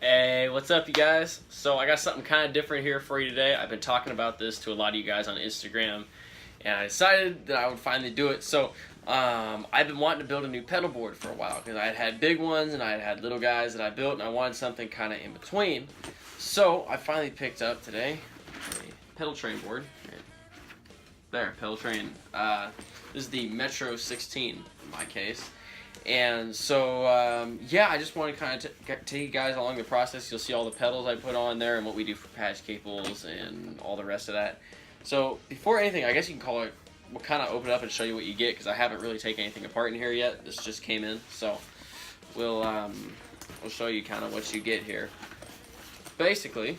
Hey, what's up, you guys? So I got something kind of different here for you today. I've been talking about this to a lot of you guys on Instagram, and I decided that I would finally do it. So I've been wanting to build a new pedal board for a while because I had big ones and I had little guys that I built, and I wanted something kind of in between. So I finally picked up today a pedal train board. There, pedal train. This is the Metro 16 in my case. And so, yeah, I just want to kind of take you guys along the process. You'll see all the pedals I put on there and what we do for patch cables and all the rest of that. So, before anything, I guess you can call it, we'll kind of open it up and show you what you get, because I haven't really taken anything apart in here yet. This just came in, so we'll show you kind of what you get here. Basically,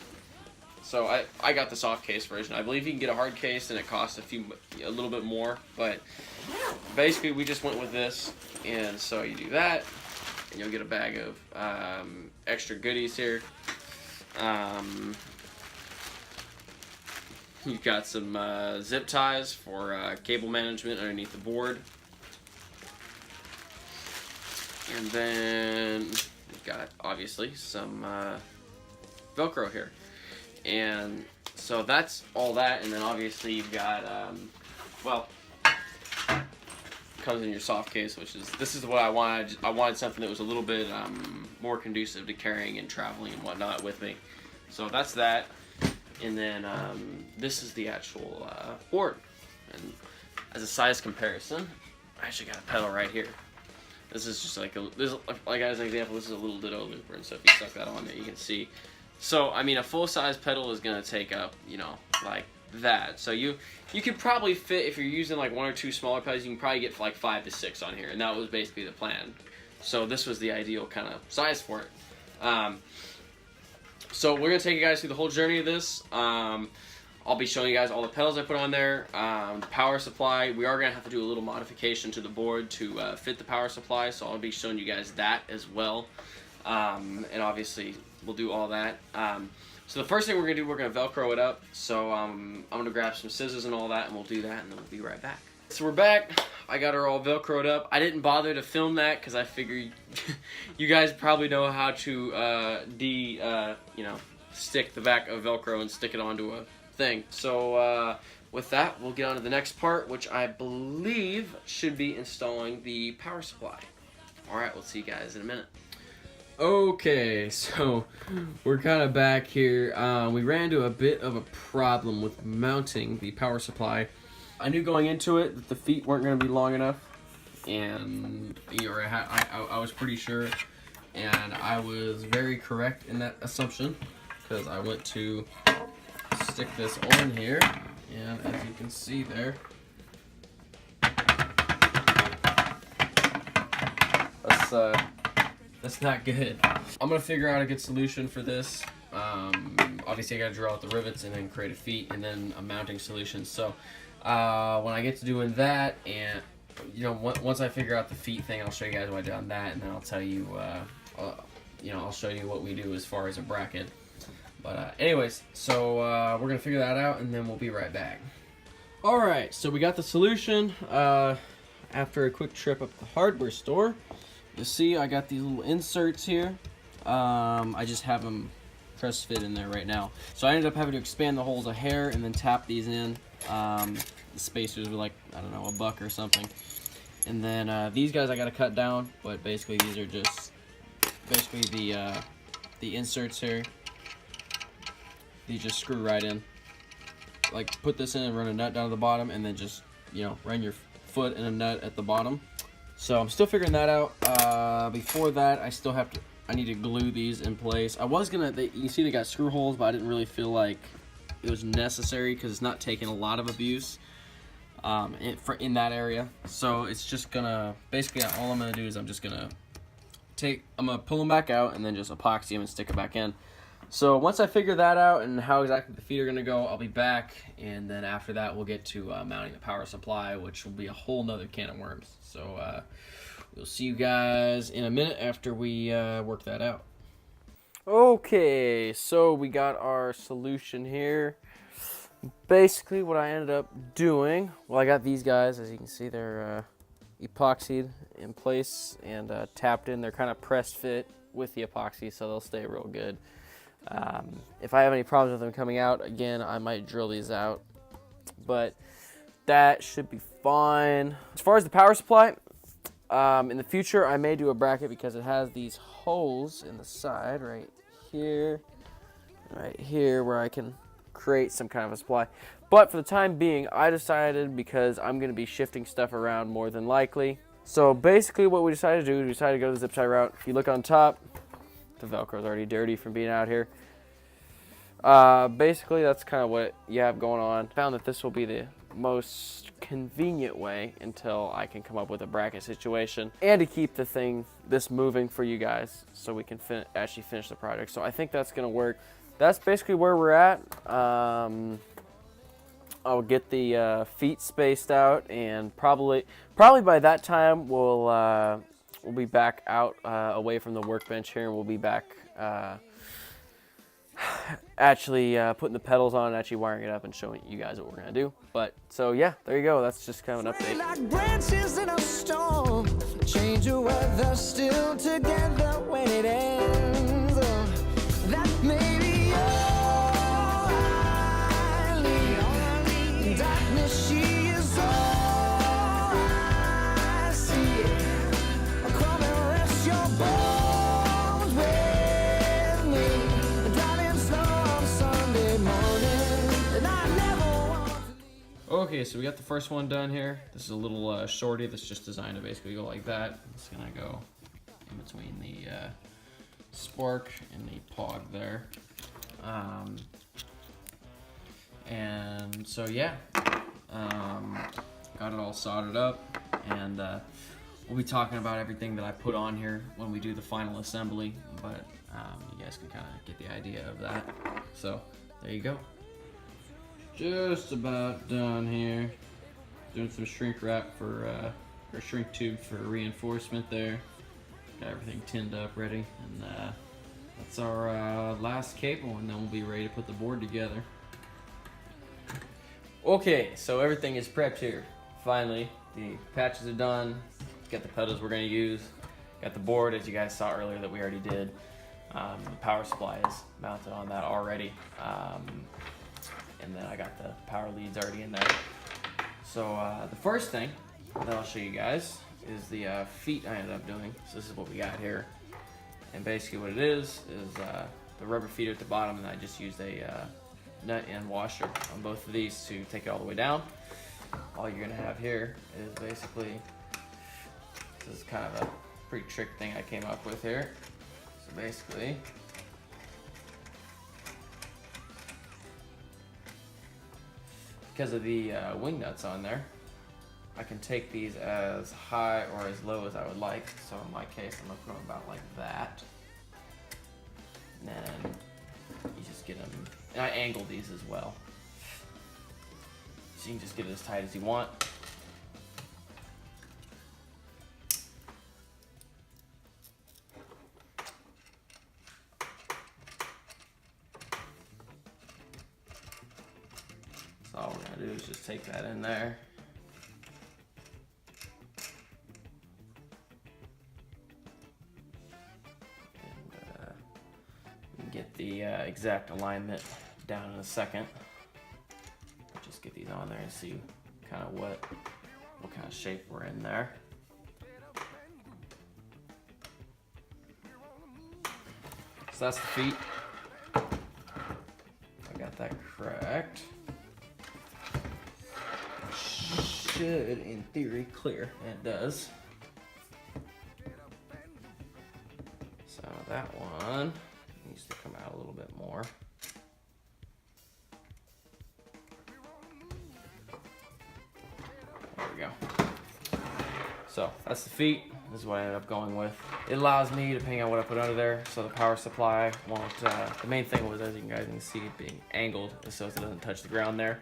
so I got the soft case version. I believe you can get a hard case and it costs a little bit more, but basically we just went with this. And so you do that, and you'll get a bag of extra goodies here. You've got some zip ties for cable management underneath the board. And then you've got, obviously, some Velcro here. And so that's all that, and then obviously you've got, well, comes in your soft case, which is, this is what I wanted. I wanted something that was a little bit more conducive to carrying and traveling and whatnot with me. So that's that. And then this is the actual board. And as a size comparison, I actually got a pedal right here. This is just like as an example, this is a little Ditto looper, and so if you stuck that on there, you can see. So I mean, a full size pedal is gonna take up, you know, like that. So you could probably fit, if you're using like one or two smaller pedals, you can probably get like 5 to 6 on here, and that was basically the plan. So this was the ideal kind of size for it. So we're gonna take you guys through the whole journey of this. I'll be showing you guys all the pedals I put on there, the power supply. We are gonna have to do a little modification to the board to fit the power supply, so I'll be showing you guys that as well. And obviously we'll do all that. So the first thing we're going to do, we're going to Velcro it up. So I'm going to grab some scissors and all that, and we'll do that, and then we'll be right back. So we're back. I got her all Velcroed up. I didn't bother to film that because I figured you guys probably know how to you know, stick the back of Velcro and stick it onto a thing. So with that, we'll get on to the next part, which I believe should be installing the power supply. All right, we'll see you guys in a minute. Okay, so we're kind of back here. We ran into a bit of a problem with mounting the power supply. I knew going into it that the feet weren't going to be long enough, and I was pretty sure, and I was very correct in that assumption, because I went to stick this on here, and as you can see there, that's not good. I'm gonna figure out a good solution for this. Obviously I gotta drill out the rivets and then create a feet and then a mounting solution. So when I get to doing that, and you know, once I figure out the feet thing, I'll show you guys what I did on that, and then I'll tell you, you know, I'll show you what we do as far as a bracket. But anyways, so we're gonna figure that out, and then we'll be right back. All right, so we got the solution after a quick trip up to the hardware store. You see, I got these little inserts here. I just have them press fit in there right now. So I ended up having to expand the holes a hair and then tap these in. The spacers were like, I don't know, $1 or something. And then these guys I got to cut down, but basically these are just basically the inserts here. These just screw right in. Like, put this in and run a nut down to the bottom, and then just, you know, run your foot in a nut at the bottom. So I'm still figuring that out. Before that, I need to glue these in place. I was gonna, you see they got screw holes, but I didn't really feel like it was necessary because it's not taking a lot of abuse in that area. So it's just gonna, basically all I'm gonna do is I'm gonna pull them back out and then just epoxy them and stick it back in. So once I figure that out and how exactly the feet are gonna go, I'll be back, and then after that we'll get to mounting the power supply, which will be a whole nother can of worms. So we'll see you guys in a minute after we work that out. Okay, so we got our solution here. Basically what I ended up doing, well, I got these guys, as you can see, they're epoxied in place and tapped in. They're kind of pressed fit with the epoxy, so they'll stay real good. If I have any problems with them coming out, again, I might drill these out, but that should be fine. As far as the power supply, in the future, I may do a bracket because it has these holes in the side right here, where I can create some kind of a supply. But for the time being, I decided, because I'm going to be shifting stuff around more than likely. So basically what we decided to do, we decided to go the zip tie route. If you look on top, the Velcro is already dirty from being out here. Basically, that's kind of what you have going on. Found that this will be the most convenient way until I can come up with a bracket situation and to keep this moving for you guys so we can actually finish the project. So I think that's going to work. That's basically where we're at. I'll get the feet spaced out, and probably by that time we'll be back out away from the workbench here, and we'll be back actually putting the pedals on and actually wiring it up and showing you guys what we're gonna do. But so yeah, there you go. That's just kind of an update. Like branches in a storm, change of weather, still together when it ends. That may be darkness, she is all I see. Come and rest your bones with me. Driving slow on Sunday morning, and I never want to leave. Okay, so we got the first one done here. This is a little shorty that's just designed to basically go like that. It's gonna go in between the spark and the pog there. And so yeah, got it all soldered up, and we'll be talking about everything that I put on here when we do the final assembly, but you guys can kind of get the idea of that. So there you go. Just about done here. Doing some shrink wrap or shrink tube for reinforcement there. Got everything tinned up ready, and that's our last cable, and then we'll be ready to put the board together. Okay, so everything is prepped here. Finally, the patches are done. Got the pedals we're gonna use. Got the board, as you guys saw earlier, that we already did. The power supply is mounted on that already. And then I got the power leads already in there. So the first thing that I'll show you guys is the feet I ended up doing. So this is what we got here. And basically what it is the rubber feet at the bottom, and I just used a nut and washer on both of these to take it all the way down. All you're gonna have here is basically, this is kind of a pretty trick thing I came up with here. So basically, because of the wing nuts on there, I can take these as high or as low as I would like. So in my case, I'm gonna put them about like that. And then you just get them, and I angle these as well. So you can just get it as tight as you want. So all we're gonna do is just take that in there. Get the exact alignment down in a second. Just get these on there and see kind of what kind of shape we're in there. So that's the feet. I got that correct. Should, in theory, clear, and it does. So that one needs to come out a little bit more. There we go. So that's the feet. This is what I ended up going with. It allows me, depending on what I put under there, so the power supply won't, the main thing was, as you guys can see, it being angled so it doesn't touch the ground there.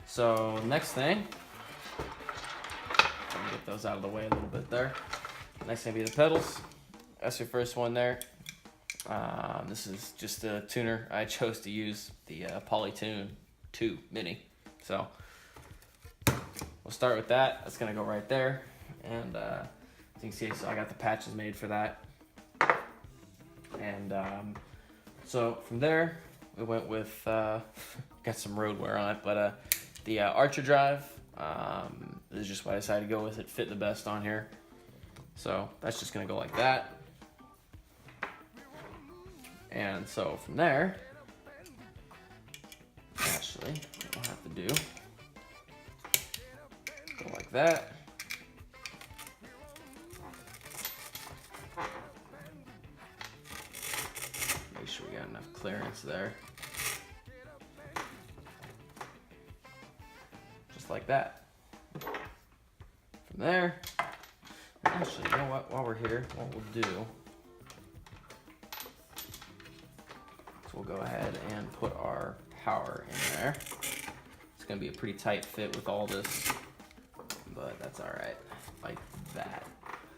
So next thing, I'm gonna get those out of the way a little bit there. Next thing will be the pedals. That's your first one there. This is just a tuner. I chose to use the Polytune 2 Mini. So we'll start with that. That's gonna go right there. And as you can see, so I got the patches made for that. And so from there, we went with, got some road wear on it, but the Archer drive is just what I decided to go with. It fit the best on here. So that's just gonna go like that. And so from there, actually, what we'll have to do, go like that. Make sure we got enough clearance there. Just like that. From there, actually, you know what, while we're here, what we'll do, we'll go ahead and put our power in there. It's gonna be a pretty tight fit with all this, but that's all right, like that,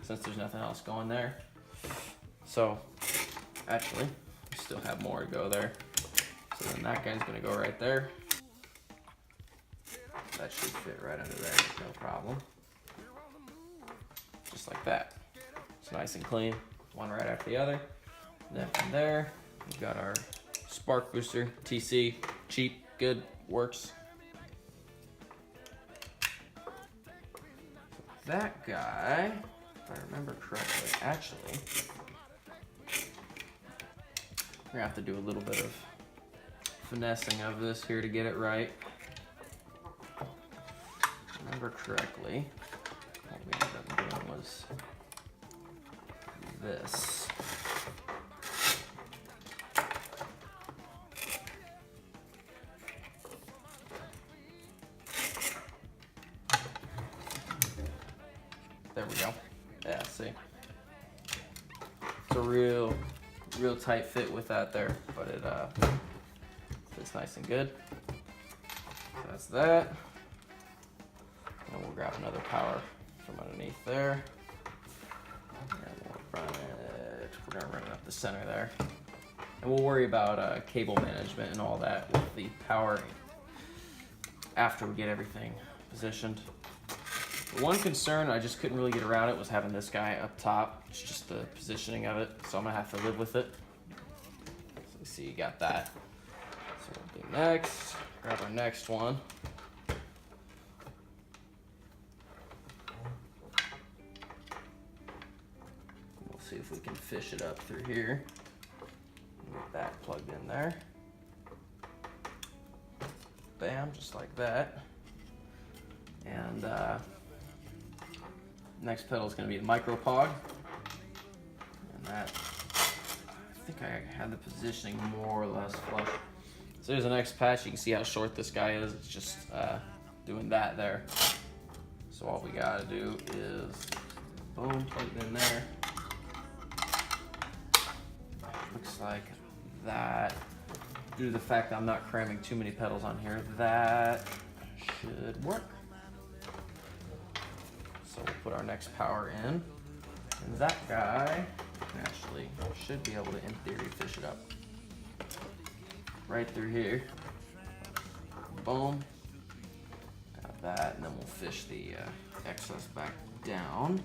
since there's nothing else going there. So actually, we still have more to go there. So then that guy's gonna go right there. That should fit right under there, no problem. Just like that. It's nice and clean, one right after the other. And then from there, we've got our spark booster, TC, cheap, good, works. That guy, if I remember correctly, actually, we're gonna have to do a little bit of finessing of this here to get it right. If I remember correctly, what we ended up doing was this. There we go. Yeah, see. It's a real tight fit with that there, but it fits nice and good. So that's that. And we'll grab another power from underneath there. And we'll run it. We're gonna run it up the center there. And we'll worry about cable management and all that with the power after we get everything positioned. The one concern I just couldn't really get around it was having this guy up top. It's just the positioning of it, so I'm gonna have to live with it. So you see, you got that. So we'll do next, grab our next one. We'll see if we can fish it up through here. Get that plugged in there. Bam, just like that. And next pedal is going to be the micro pog, and that, I think I had the positioning more or less flush. So there's the next patch. You can see how short this guy is. It's just doing that there. So all we got to do is boom, plug it in there. Looks like that. Due to the fact that I'm not cramming too many pedals on here, that should work. So we'll put our next power in, and that guy actually should be able to, in theory, fish it up right through here. Boom, got that, and then we'll fish the excess back down.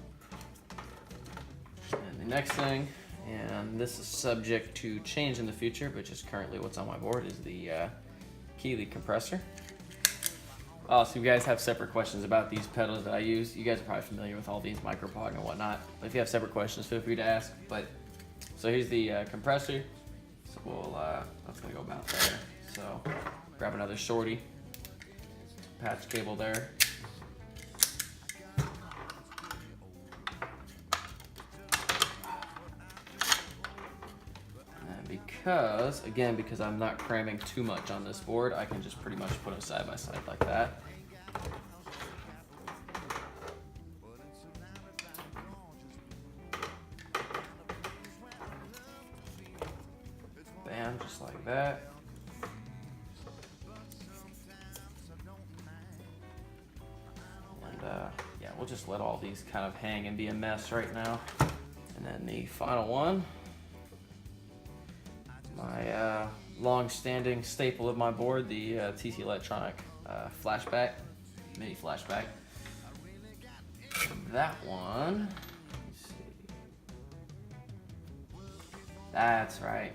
And the next thing, and this is subject to change in the future, but just currently what's on my board is the Keeley compressor. So you guys have separate questions about these pedals that I use. You guys are probably familiar with all these micropod and whatnot. But if you have separate questions, feel free to ask. But so here's the compressor. So we'll that's gonna go about there. So grab another shorty, patch cable there. Because I'm not cramming too much on this board, I can just pretty much put them side by side like that. Bam, just like that. And yeah, we'll just let all these kind of hang and be a mess right now. And then the final one, my long-standing staple of my board, the TC Electronic flashback, mini flashback. That one, let's see. That's right.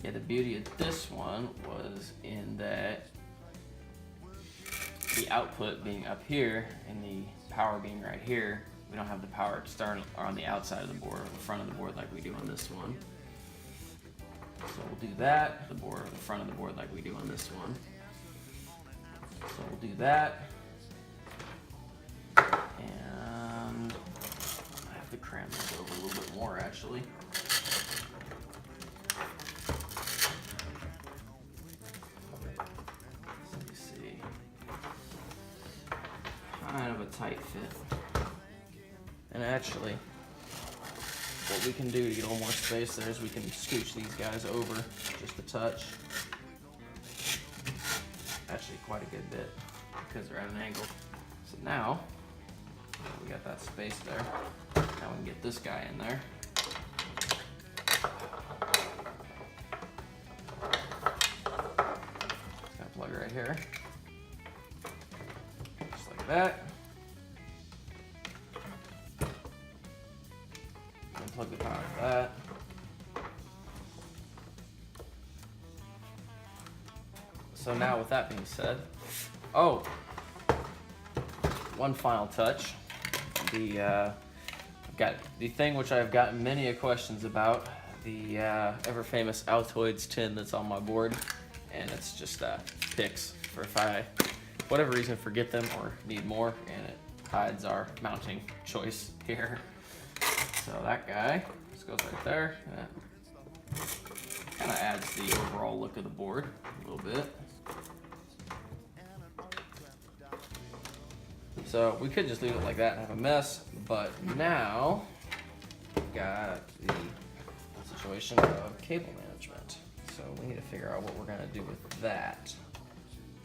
Yeah, the beauty of this one was in that the output being up here and the power being right here, we don't have the power external or on the outside of the board or the front of the board like we do on this one. So we'll do that, the front of the board like we do on this one. So we'll do that. And I have to cram this over a little bit more actually. Let me see. Kind of a tight fit. And actually, what we can do to get a little more space there is we can scooch these guys over just a touch. Actually quite a good bit because they're at an angle. So now, we got that space there. Now we can get this guy in there. Just gonna plug right here. Just like that. Plug the power to that. So now with that being said, oh, one final touch. I've got the thing which I've gotten many questions about, the ever famous Altoids tin that's on my board, and it's just picks for if I, whatever reason, forget them or need more, and it hides our mounting choice here. So that guy just goes right there. Kind of adds the overall look of the board a little bit. So we could just leave it like that and have a mess, but now we've got the situation of cable management. So we need to figure out what we're gonna do with that.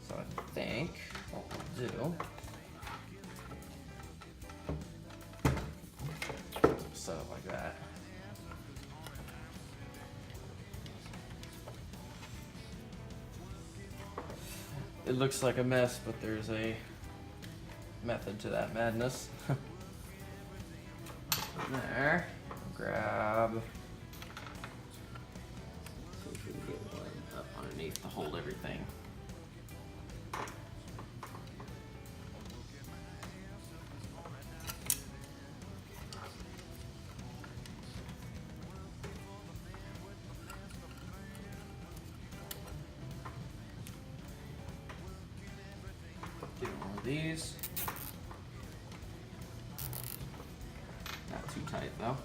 So I think what we'll do, set it like that. It looks like a mess, but there's a method to that madness. There, grab. See if we can get one up underneath to hold everything. Get one of these. Not too tight though.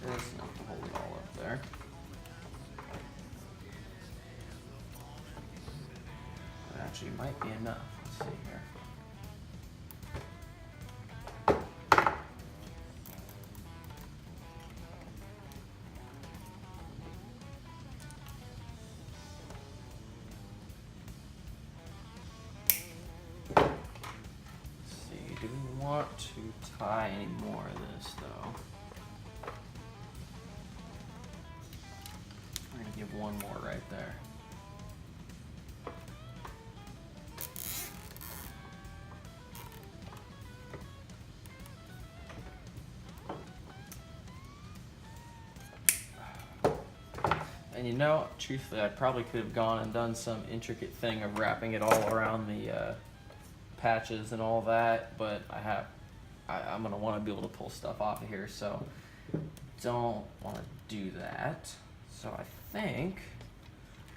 Just enough to hold it all up there. That actually might be enough. Let's see here. Do we want to tie any more of this though? I'm gonna give one more right there. And you know, truthfully, I probably could have gone and done some intricate thing of wrapping it all around the patches and all that, but I'm gonna want to be able to pull stuff off of here, so don't want to do that. So I think,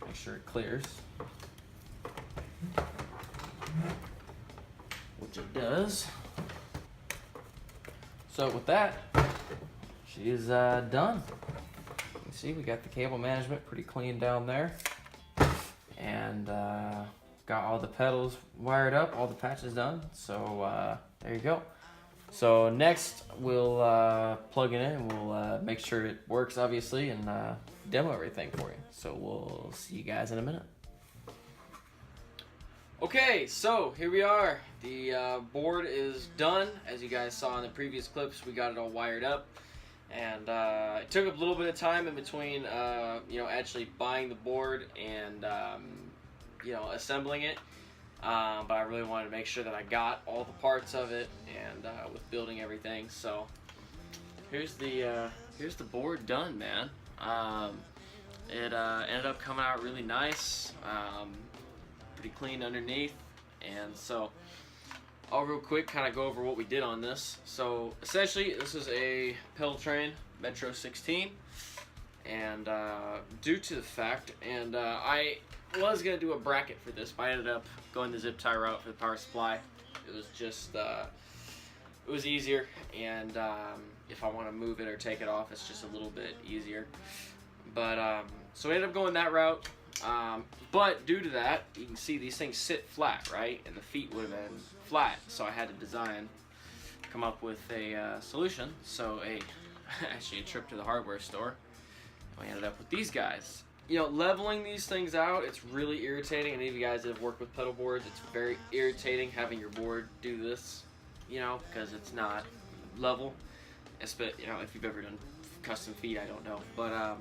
make sure it clears, which it does. So with that, she is done. You can see we got the cable management pretty clean down there, and got all the pedals wired up, all the patches done. So there you go. So next we'll plug it in and we'll make sure it works obviously and demo everything for you. So we'll see you guys in a minute. Okay, so here we are. The board is done. As you guys saw in the previous clips, we got it all wired up. And it took a little bit of time in between, you know, actually buying the board and, you know, assembling it. but I really wanted to make sure that I got all the parts of it, and with building everything. So here's the board done, man. It ended up coming out really nice, pretty clean underneath, and so I'll real quick kind of go over what we did on this. So essentially, this is a pedal train Metro 16, and due to the fact, and I was gonna do a bracket for this, but I ended up going the zip tie route for the power supply. It was just it was easier, and if I want to move it or take it off, it's just a little bit easier. But so we ended up going that route. But due to that, you can see these things sit flat, right? And the feet would have been flat, so I had to come up with a solution. So actually a trip to the hardware store. We ended up with these guys. You know, leveling these things out, it's really irritating. Any of you guys that have worked with pedal boards, it's very irritating having your board do this, you know, because it's not level. You know, if you've ever done custom feet, I don't know. But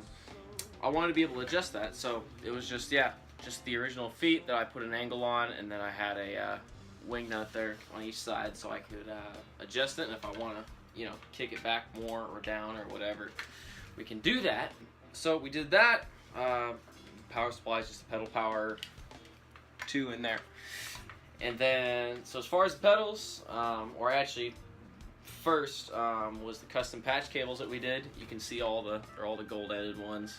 I wanted to be able to adjust that, so it was just the original feet that I put an angle on, and then I had a wing nut there on each side so I could adjust it, and if I want to, you know, kick it back more or down or whatever, we can do that. So we did that. Power supply is just a pedal power 2 in there. And then, so as far as the pedals, or actually first was the custom patch cables that we did. You can see all the gold ended ones.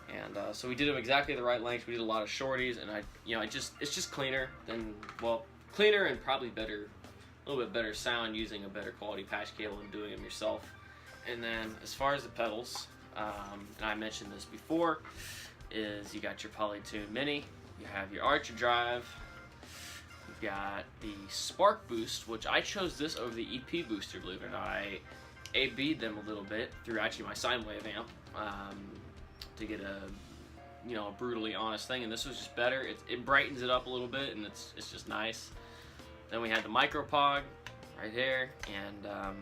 And so we did them exactly the right length. We did a lot of shorties, and it's just cleaner than, well, cleaner and probably better, a little bit better sound using a better quality patch cable than doing them yourself. And then as far as the pedals, and I mentioned this before, is you got your Polytune Mini, you have your Archer Drive, you've got the Spark Boost, which I chose this over the EP booster, believe it or not. I A/B'd them a little bit through actually my SineWave amp. To get a brutally honest thing, and this was just better. It brightens it up a little bit, and it's just nice. Then we had the Micropog right here, and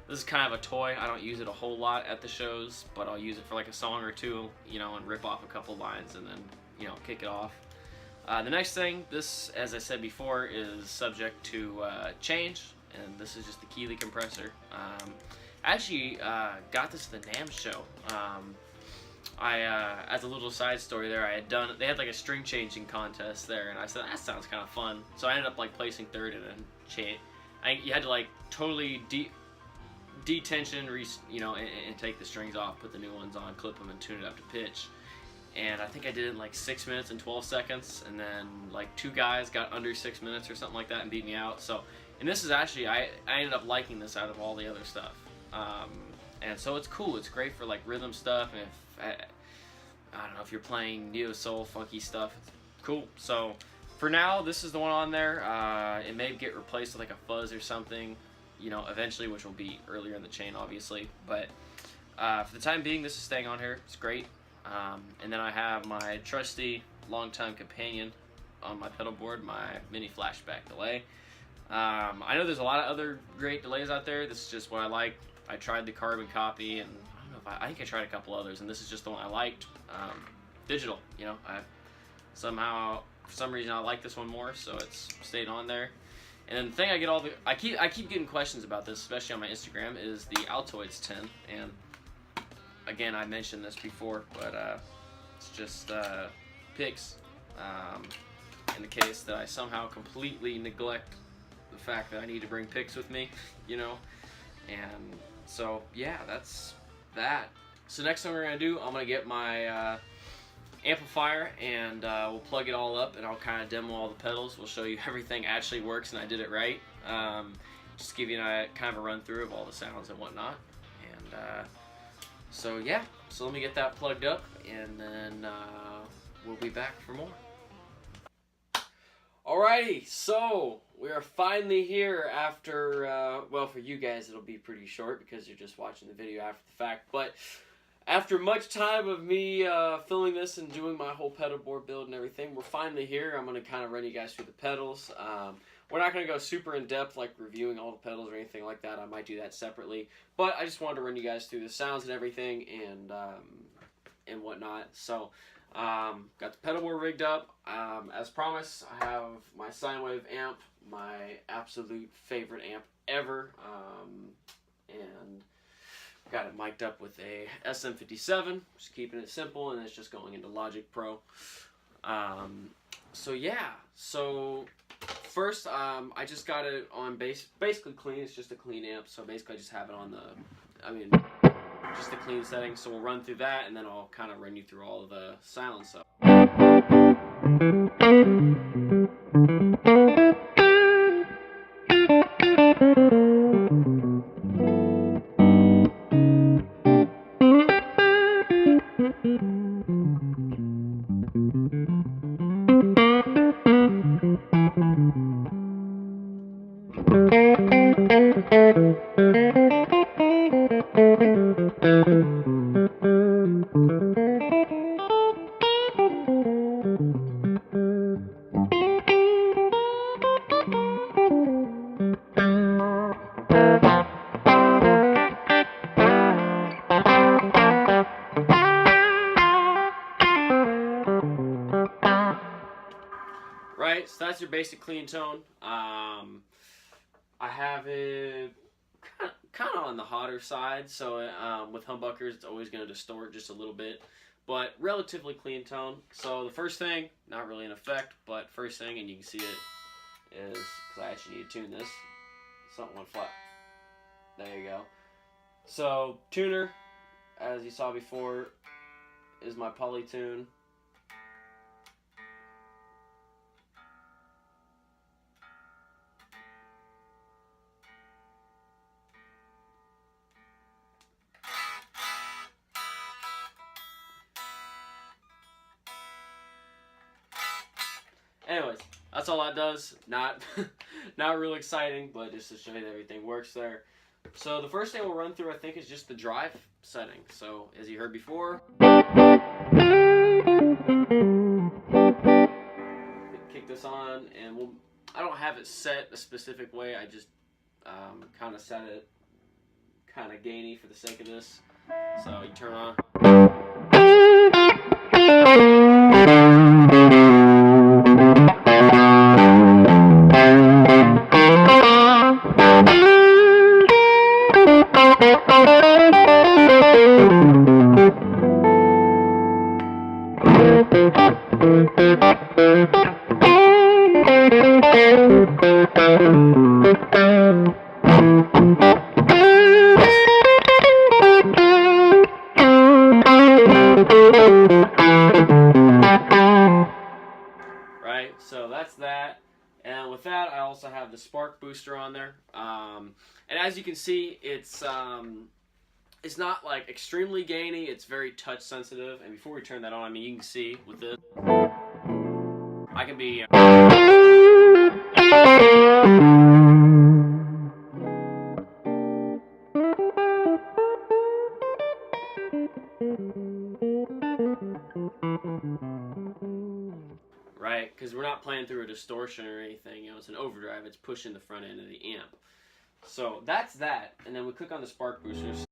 this is kind of a toy. I don't use it a whole lot at the shows, but I'll use it for like a song or two, you know, and rip off a couple lines and then, you know, kick it off. The next thing, this, as I said before, is subject to change, and this is just the Keeley compressor. I actually got this at the NAMM show. As a little side story there, they had like a string changing contest there, and I said, that sounds kind of fun. So I ended up like placing third in a you had to like totally detension, and take the strings off, put the new ones on, clip them, and tune it up to pitch. And I think I did it in like 6 minutes and 12 seconds, and then like 2 guys got under 6 minutes or something like that and beat me out. So, and this is actually, I ended up liking this out of all the other stuff. And so it's cool. It's great for like rhythm stuff, and I don't know, if you're playing neo soul funky stuff, it's cool. So for now, this is the one on there. It may get replaced with like a fuzz or something, you know, eventually, which will be earlier in the chain, obviously. But for the time being, this is staying on here. It's great. And then I have my trusty longtime companion on my pedal board, my mini flashback delay. I know there's a lot of other great delays out there. This is just what I like. I tried the carbon copy, and I don't know if I think I tried a couple others, and this is just the one I liked. Digital, you know, for some reason I like this one more, so it's stayed on there. And then the thing I keep getting questions about this, especially on my Instagram, is the Altoids 10. And again, I mentioned this before, but it's just picks. In the case that I somehow completely neglect the fact that I need to bring picks with me, you know. And so yeah, that's that. So next thing we're gonna do, I'm gonna get my amplifier, and we'll plug it all up, and I'll kind of demo all the pedals. We'll show you everything actually works and I did it right. Just give you kind of a run through of all the sounds and whatnot. And so yeah, so let me get that plugged up, and then we'll be back for more. Alrighty, so we are finally here after, well, for you guys it'll be pretty short because you're just watching the video after the fact, but after much time of me filming this and doing my whole pedal board build and everything, we're finally here. I'm going to kind of run you guys through the pedals. We're not going to go super in depth like reviewing all the pedals or anything like that. I might do that separately, but I just wanted to run you guys through the sounds and everything, and whatnot. So Got the pedal board rigged up. As promised, I have my SineWave amp, my absolute favorite amp ever, and got it mic'd up with a SM57, just keeping it simple, and it's just going into Logic Pro. So yeah, so first I just got it on basically clean. It's just a clean amp, so basically I just have it on just a clean setting. So we'll run through that, and then I'll kind of run you through all of the silence stuff. Right, so that's your basic clean tone. I have it kind of on the hotter side, so with humbuckers it's always going to distort just a little bit, but relatively clean tone. So the first thing, not really an effect, but first thing, and you can see it, is, because I actually need to tune this, something went flat. There you go. So tuner, as you saw before, is my Polytune. Anyways, that's all that does. Not real exciting, but just to show you that everything works there. So the first thing we'll run through, I think, is just the drive setting. So as you heard before, kick this on, and I don't have it set a specific way. I just kind of set it kind of gainy for the sake of this. So you turn on. Right, so that's that. And with that, I also have the spark booster on there. And as you can see, it's not like extremely gainy. It's very touch sensitive. And before we turn that on, I mean, you can see with this, I can be right, because we're not playing through a distortion or anything. You know, it's an overdrive. It's pushing the front end of the amp. So that's that. And then we click on the spark boosters.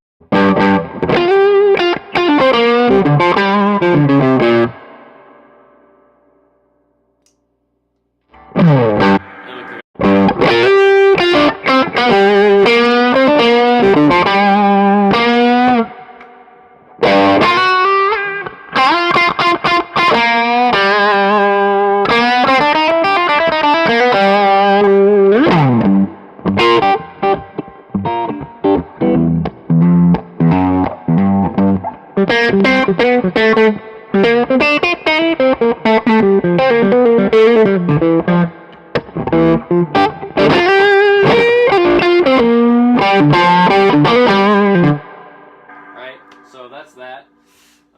Right, so that's that.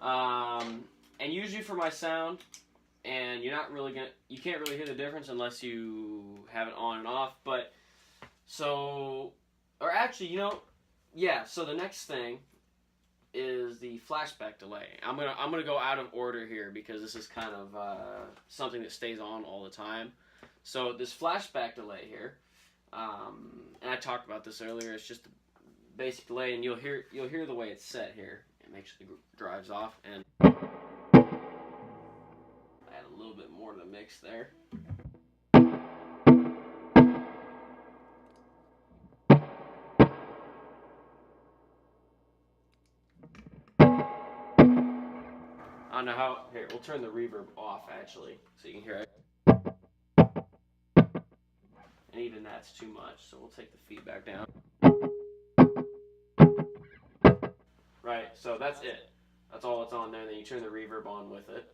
And usually for my sound, and you can't really hear the difference unless you have it on and off. But so, or actually, you know, yeah. So the next thing is the flashback delay. I'm gonna go out of order here because this is kind of something that stays on all the time. So this flashback delay here, and I talked about this earlier. It's just a basic delay, and you'll hear the way it's set here. It makes sure the drives off, and a little bit more to mix there. I don't know how. Here, we'll turn the reverb off actually, so you can hear it. And even that's too much, so we'll take the feedback down. Right, so that's it. That's all that's on there. Then you turn the reverb on with it.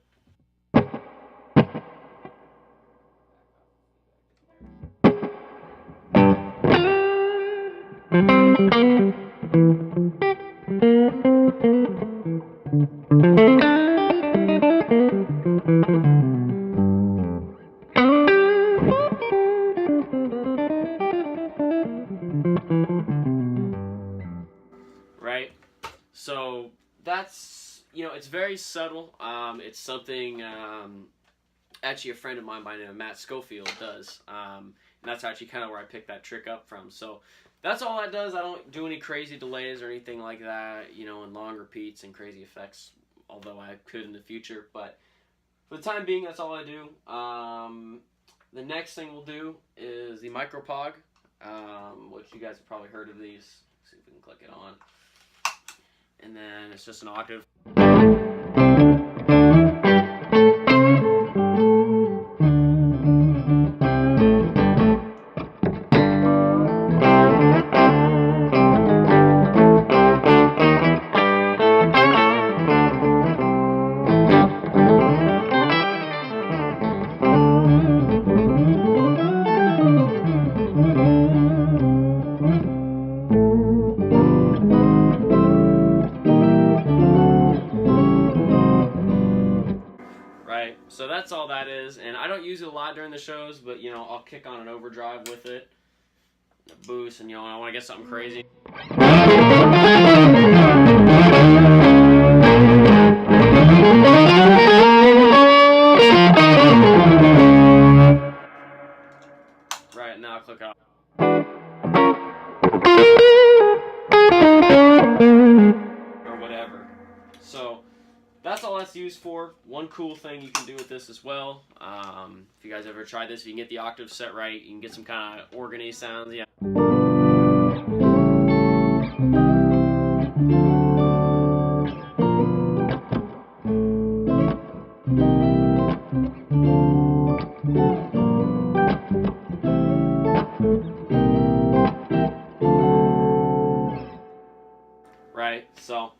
Right, so that's, you know, it's very subtle. It's something actually a friend of mine by the name of Matt Schofield does, and that's actually kind of where I picked that trick up from. So that's all that does. I don't do any crazy delays or anything like that, you know, and long repeats and crazy effects, although I could in the future. But for the time being, that's all I do. The next thing we'll do is the micropog, which you guys have probably heard of these. Let's see if we can click it on. And then it's just an octave. Right, so that's all that is, and I don't use it a lot during the shows, but, you know, I'll kick on an overdrive with it, a boost, and, you know, I want to get something crazy. Right, now I'll click out. Or whatever. So that's all that's used for. One cool thing you can do with this as well, if you guys ever try this, if you can get the octave set right, you can get some kind of organ-y sounds. Yeah. Right, so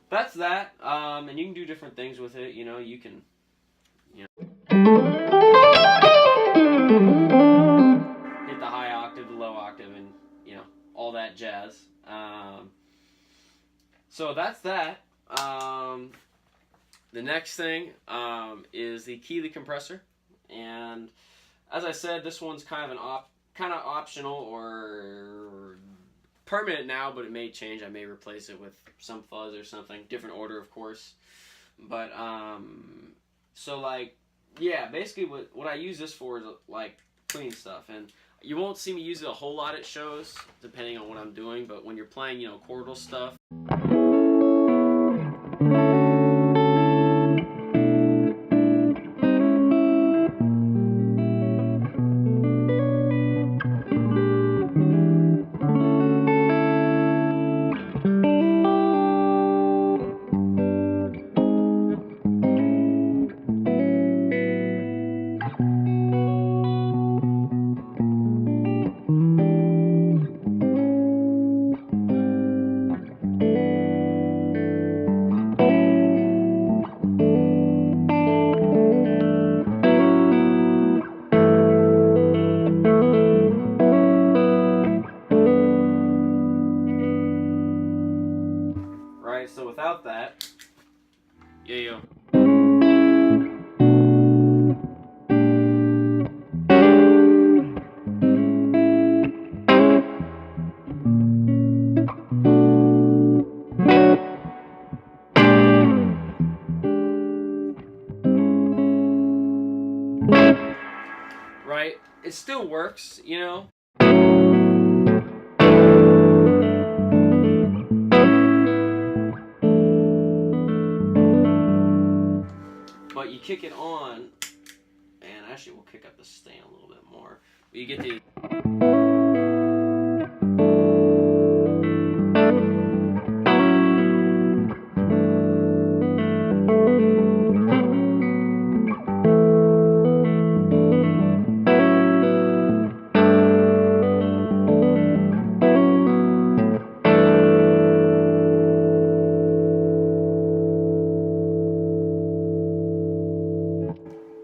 that's that, and you can do different things with it. You know, you can, you know, hit the high octave, the low octave, and, you know, all that jazz. So that's that. The next thing is the Keeley compressor, and as I said, this one's kind of optional or permanent now, but it may change. I may replace it with some fuzz or something, different order, of course. But so like, yeah, basically what I use this for is like clean stuff, and you won't see me use it a whole lot at shows, depending on what I'm doing. But when you're playing, you know, chordal stuff. Right, so without that, yeah. Right, it still works, you know. But you kick it on, Actually, we'll kick up the sustain a little bit more. But you get the...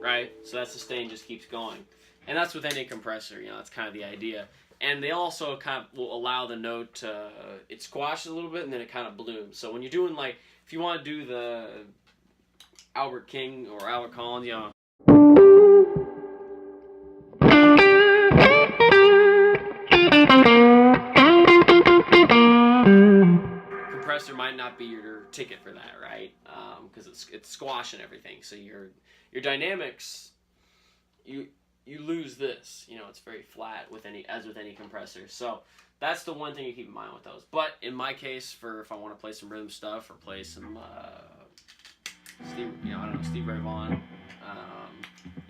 Right? So that sustain just keeps going. And that's with any compressor, you know, that's kind of the idea. And they also kind of will allow the note to, it squashes a little bit and then it kind of blooms. So when you're doing like, if you want to do the Albert King or Albert Collins, you know, compressor might not be your ticket for that, right? Because it's squashing everything. So your dynamics, you lose this. You know, it's very flat with any compressor. So that's the one thing you keep in mind with those. But in my case, for if I want to play some rhythm stuff or play some Steve, you know, I don't know, Steve Ray Vaughan,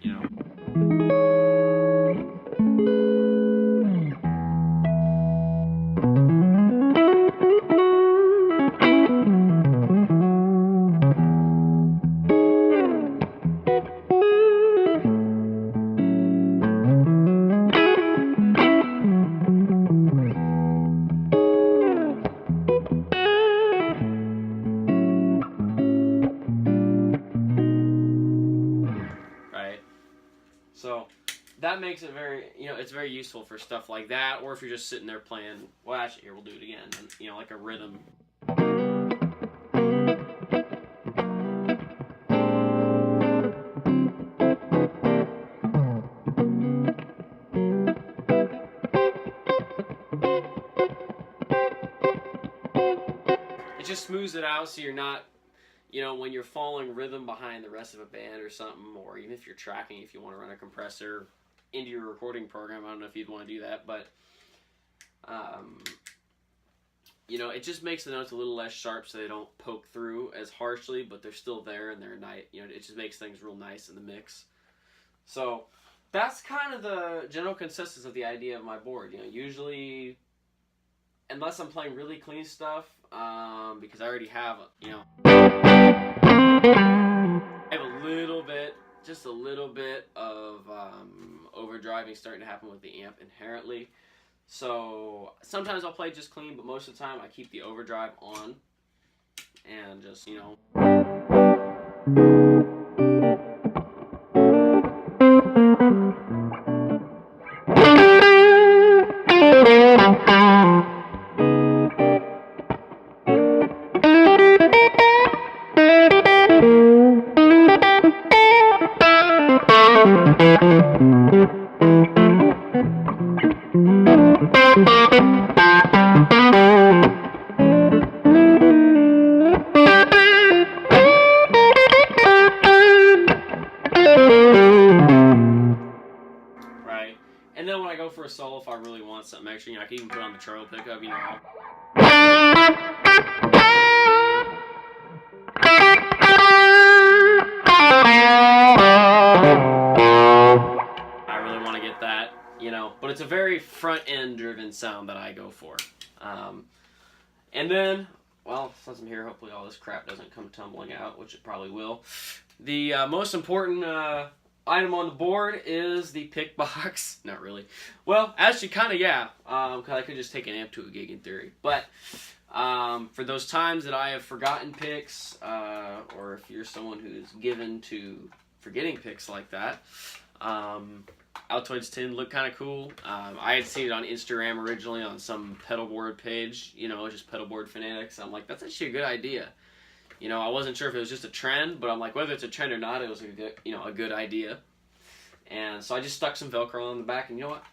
you know. So that makes it very, you know, it's very useful for stuff like that, or if you're just sitting there playing, well, actually, here, we'll do it again, and, you know, like a rhythm. It just smooths it out so you're not, you know, when you're following rhythm behind the rest of a band or something, or even if you're tracking, if you want to run a compressor into your recording program, I don't know if you'd want to do that, but, you know, it just makes the notes a little less sharp so they don't poke through as harshly, but they're still there and they're nice. You know, it just makes things real nice in the mix. So that's kind of the general consistency of the idea of my board. You know, usually, unless I'm playing really clean stuff, because I already have, you know, I have a little bit, just a little bit of overdriving starting to happen with the amp inherently. So sometimes I'll play just clean, but most of the time I keep the overdrive on and just, you know. Right, and then when I go for a solo, if I really want something extra, you know, I can even put on the treble pickup, you know. I really want to get that, you know, but it's a very front-end driven sound that I go for. And then, well, since I'm here, hopefully all this crap doesn't come tumbling out, which it probably will. The most important item on the board is the pick box. Not really. Well, actually, kind of, yeah, because I could just take an amp to a gig in theory. But for those times that I have forgotten picks, or if you're someone who's given to forgetting picks like that, Altoids tin look kind of cool. I had seen it on Instagram originally on some pedal board page, you know, just pedal board fanatics. I'm like, that's actually a good idea. You know, I wasn't sure if it was just a trend, but I'm like, whether it's a trend or not, it was a good, you know, a good idea. And so I just stuck some Velcro on the back, and you know what?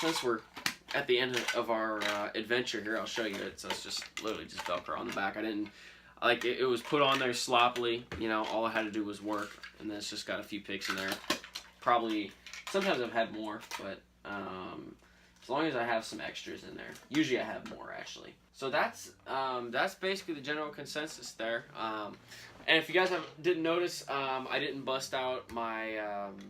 Since we're at the end of our adventure here, I'll show you it. So it's just literally just Velcro on the back. I didn't, like, it was put on there sloppily. You know, all I had to do was work, and then it's just got a few picks in there. Probably, sometimes I've had more, but as long as I have some extras in there. Usually I have more, actually. So that's basically the general consensus there. And if you guys didn't notice, I didn't bust out my,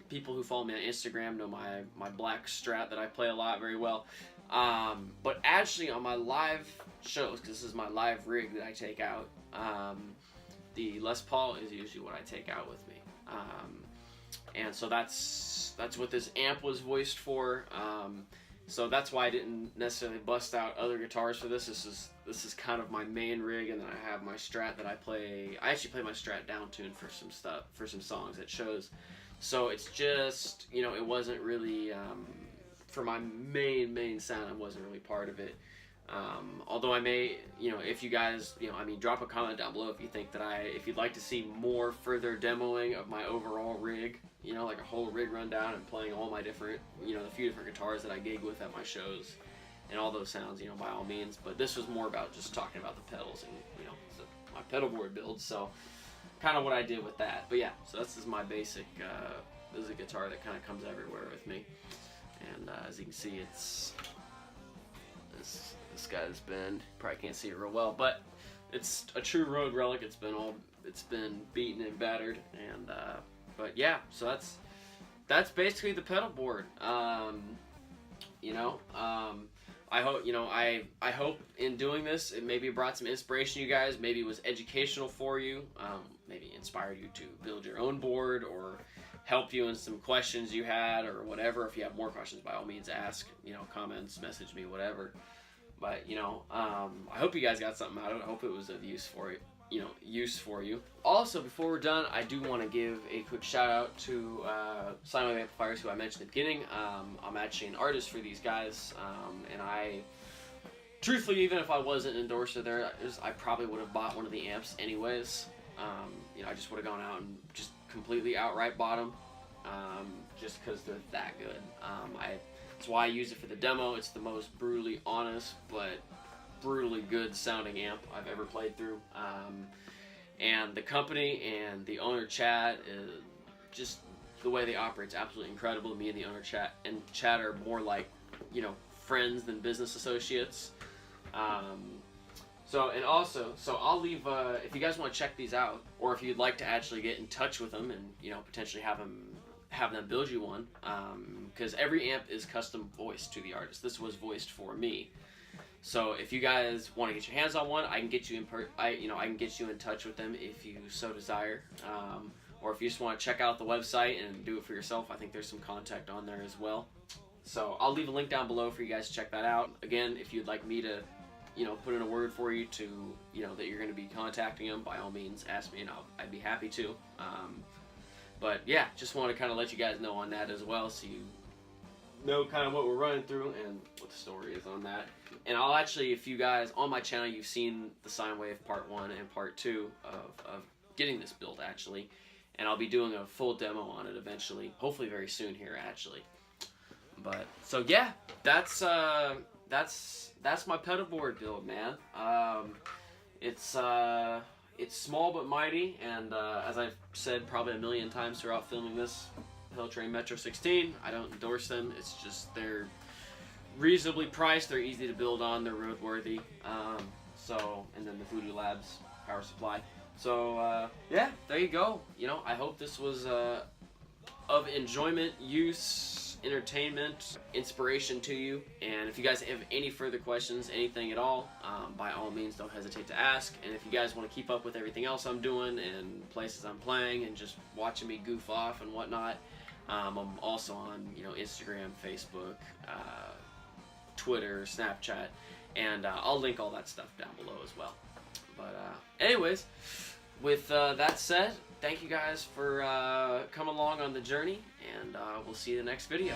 people who follow me on Instagram know my black Strat that I play a lot very well. But actually on my live shows, because this is my live rig that I take out, the Les Paul is usually what I take out with me. And so that's what this amp was voiced for. So that's why I didn't necessarily bust out other guitars for this. This is kind of my main rig, and then I have my Strat that I play. I actually play my Strat down tuned for some stuff, for some songs at shows. So it's just, you know, it wasn't really for my main sound. I wasn't really part of it. Although I may, you know, if you guys, you know, I mean, drop a comment down below if you think that if you'd like to see more further demoing of my overall rig, you know, like a whole rig rundown and playing all my different, you know, the few different guitars that I gig with at my shows and all those sounds, you know, by all means. But this was more about just talking about the pedals and, you know, my pedal board build. So kind of what I did with that. But yeah, so this is my basic, this is a guitar that kind of comes everywhere with me. And as you can see, it's this guy's been, probably can't see it real well, but it's a true road relic. It's been beaten and battered, and but yeah, so that's basically the pedal board. You know, I hope, you know, I hope in doing this it maybe brought some inspiration to you guys. Maybe it was educational for you. Maybe inspired you to build your own board, or helped you in some questions you had, or whatever. If you have more questions, by all means ask, you know, comments, message me, whatever. But, you know, I hope you guys got something out of it. I hope it was of use for you. Also, before we're done, I do want to give a quick shout out to SineWave Amplifiers, who I mentioned at the beginning. I'm actually an artist for these guys, and I, truthfully, even if I wasn't an endorser there, I probably would have bought one of the amps anyways. You know, I just would have gone out and just completely outright bought them, just because they're that good. That's why I use it for the demo. It's the most brutally honest but brutally good sounding amp I've ever played through. And the company and the owner Chad, just the way they operate is absolutely incredible. Me and the owner Chad are more like, you know, friends than business associates. So I'll leave, if you guys want to check these out, or if you'd like to actually get in touch with them and, you know, potentially have them build you one, because every amp is custom voiced to the artist. This was voiced for me. So if you guys want to get your hands on one, I can get you I can get you in touch with them if you so desire. Or if you just want to check out the website and do it for yourself, I think there's some contact on there as well. So I'll leave a link down below for you guys to check that out. Again, if you'd like me to, you know, put in a word for you to, you know, that you're going to be contacting them, by all means, ask me and I'd be happy to. But yeah, just want to kind of let you guys know on that as well, so you know kind of what we're running through and what the story is on that. And I'll actually, if you guys on my channel, you've seen the SineWave Part 1 and Part 2 of getting this build actually, and I'll be doing a full demo on it eventually, hopefully very soon here actually. But so yeah, that's my pedal board build, man. It's small but mighty, and as I've said probably a million times throughout filming this, Hilltrain Metro 16, I don't endorse them. It's just they're reasonably priced, they're easy to build on, they're roadworthy. And then the Voodoo Labs power supply. So yeah, there you go. You know, I hope this was of enjoyment, use, entertainment, inspiration to you. And if you guys have any further questions, anything at all, by all means don't hesitate to ask. And if you guys want to keep up with everything else I'm doing and places I'm playing and just watching me goof off and whatnot, I'm also on, you know, Instagram, Facebook, Twitter, Snapchat, and I'll link all that stuff down below as well. But anyways, with that said, thank you guys for coming along on the journey, and we'll see you in the next video.